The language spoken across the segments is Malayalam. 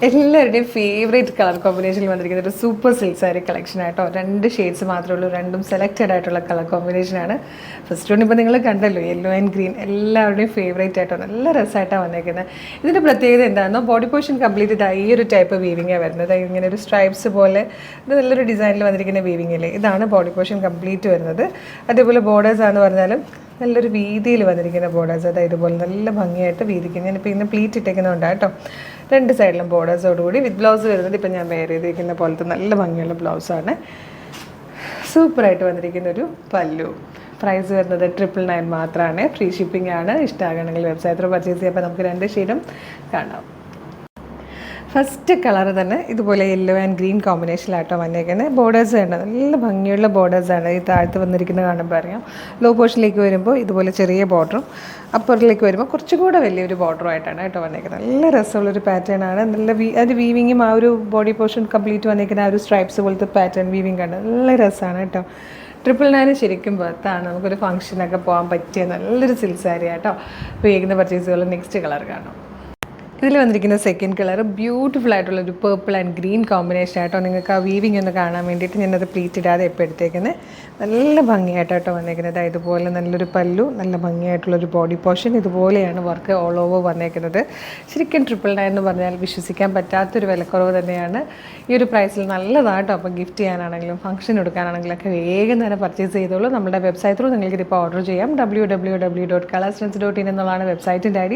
എല്ലാവരുടെയും ഫേവറേറ്റ് കളർ കോമ്പിനേഷനിൽ വന്നിരിക്കുന്ന ഒരു സൂപ്പർ സിൽക്ക് സാരി കളക്ഷൻ ആയിട്ടോ. 2 ഷെയ്ഡ്സ് മാത്രമേ ഉള്ളൂ, രണ്ടും സെലക്റ്റഡ് ആയിട്ടുള്ള കളർ കോമ്പിനേഷനാണ്. ഫസ്റ്റ് വൺ ഇപ്പോൾ നിങ്ങൾ കണ്ടല്ലോ, യെല്ലോ ആൻഡ് ഗ്രീൻ, എല്ലാവരുടെയും ഫേവറേറ്റ് ആയിട്ടോ. നല്ല രസമായിട്ടാണ് വന്നേക്കുന്നത്. ഇതിൻ്റെ പ്രത്യേകത എന്താണെന്നോ, ബോഡി പോർഷൻ കംപ്ലീറ്റ് ഇതാ ഈ ഒരു ടൈപ്പ് വീവിങ്ങാണ് വരുന്നത്. ഇങ്ങനെ ഒരു സ്ട്രൈപ്സ് പോലെ ഇത് നല്ലൊരു ഡിസൈനിൽ വന്നിരിക്കുന്ന വീവിങ് അല്ലേ, ഇതാണ് ബോഡി പോർഷൻ കംപ്ലീറ്റ് വരുന്നത്. അതേപോലെ ബോർഡേഴ്സ് ആണെന്ന് പറഞ്ഞാലും നല്ലൊരു വീതിയിൽ വന്നിരിക്കുന്ന ബോർഡേഴ്സ്, അതായത് ഇതുപോലെ നല്ല ഭംഗിയായിട്ട് വീതിക്കും. ഞാനിപ്പോൾ ഇങ്ങനെ പ്ലീറ്റ് ഇട്ടേക്കുന്നുണ്ടാണ് കേട്ടോ. 2 സൈഡിലും ബോർഡേഴ്സോടുകൂടി വിത്ത് ബ്ലൗസ് വരുന്നത് ഇപ്പം ഞാൻ വെയർ ചെയ്തിരിക്കുന്ന പോലത്തെ നല്ല ഭംഗിയുള്ള ബ്ലൗസാണ്. സൂപ്പറായിട്ട് വന്നിരിക്കുന്ന ഒരു പല്ലു. പ്രൈസ് വരുന്നത് 999 മാത്രമാണ്. ഫ്രീ ഷിപ്പിംഗ് ആണ്. ഇഷ്ടമാകണമെങ്കിൽ വെബ്സൈറ്റിൽ പർച്ചേസ് ചെയ്യാം. അപ്പോൾ നമുക്ക് 2 ഷെയ്ഡും കാണാം. ഫസ്റ്റ് കളർ തന്നെ ഇതുപോലെ യെല്ലോ ആൻഡ് ഗ്രീൻ കോമ്പിനേഷനിലാട്ടോ വന്നേക്കുന്നത്. ബോർഡേഴ്സ് വേണ്ട നല്ല ഭംഗിയുള്ള ബോർഡേഴ്സാണ്. ഈ താഴത്ത് വന്നിരിക്കുന്നത് കാണുമ്പോൾ അറിയാം. ലോ പോർഷനിലേക്ക് വരുമ്പോൾ ഇതുപോലെ ചെറിയ ബോർഡറും, അപ്പറിലേക്ക് വരുമ്പോൾ കുറച്ചും കൂടെ വലിയൊരു ബോർഡറുമായിട്ടാണ് കേട്ടോ വന്നേക്കുന്നത്. നല്ല രസമുള്ളൊരു പാറ്റേൺ ആണ്. നല്ല അതിൻ്റെ വീവിങ്ങും ആ ഒരു ബോഡി പോർഷൻ കംപ്ലീറ്റ് വന്നേക്കുന്ന ആ ഒരു സ്ട്രൈപ്സ് പോലത്തെ പാറ്റേൺ വീവിങ് കണ്ട് നല്ല രസമാണ് കേട്ടോ. 999 ശരിക്കും ബർത്താണ്. നമുക്കൊരു ഫംഗ്ഷനൊക്കെ പോകാൻ പറ്റിയ നല്ലൊരു സിൽക്ക് സാരി ആട്ടോ. അപ്പോൾ ചെയ്യുന്ന പർച്ചേസുകൾ നെക്സ്റ്റ് കളർ കാണാം. ഇതിൽ വന്നിരിക്കുന്ന സെക്കൻഡ് കളർ ബ്യൂട്ടിഫുൾ ആയിട്ടുള്ളൊരു പേർപ്പിൾ ആൻഡ് ഗ്രീൻ കോമ്പിനേഷൻ ആയിട്ടോ. നിങ്ങൾക്ക് ആ വീവിങ് ഒന്ന് കാണാൻ വേണ്ടിയിട്ട് ഞാനത് പ്ലീറ്റ് ഇടാതെ ഇപ്പോൾ എടുത്തേക്കുന്നത്. നല്ല ഭംഗിയായിട്ടോ വന്നേക്കുന്നത്. ഇതുപോലെ നല്ലൊരു പല്ലു, നല്ല ഭംഗിയായിട്ടുള്ളൊരു ബോഡി പോർഷൻ, ഇതുപോലെയാണ് വർക്ക് ഓൾ ഓവർ വന്നേക്കുന്നത്. ശരിക്കും 999 എന്ന് പറഞ്ഞാൽ വിശ്വസിക്കാൻ പറ്റാത്തൊരു വിലക്കുറവ് തന്നെയാണ്. ഈ ഒരു പ്രൈസിൽ നല്ലതാട്ടോ. അപ്പോൾ ഗിഫ്റ്റ് ചെയ്യാനാണെങ്കിലും ഫംഗ്ഷൻ എടുക്കാനാണെങ്കിലും ഒക്കെ വേഗം തന്നെ പർച്ചേസ് ചെയ്തോളൂ. നമ്മുടെ വെബ്സൈറ്റ് ത്രൂ നിങ്ങൾക്ക് ഇതിപ്പോൾ ഓർഡർ ചെയ്യാം. www.colorsense.in എന്നുള്ളതാണ് വെബ്സൈറ്റിൻ്റെ ID.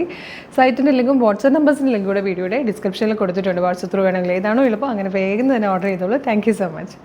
സൈറ്റിൻ്റെ ലിങ്കും വാട്സ്ആപ്പ് നമ്പേഴ്സിൻ്റെ ലിങ്ക് കൂടെ വീഡിയോയുടെ ഡിസ്ക്രിപ്ഷനിൽ കൊടുത്തിട്ടുണ്ട്. വാട്സ്ആപ്പ് ത്രൂ വേണമെങ്കിൽ ഏതാണോ എളുപ്പം അങ്ങനെ വേഗം തന്നെ ഓർഡർ ചെയ്തോളൂ. Thank you so much.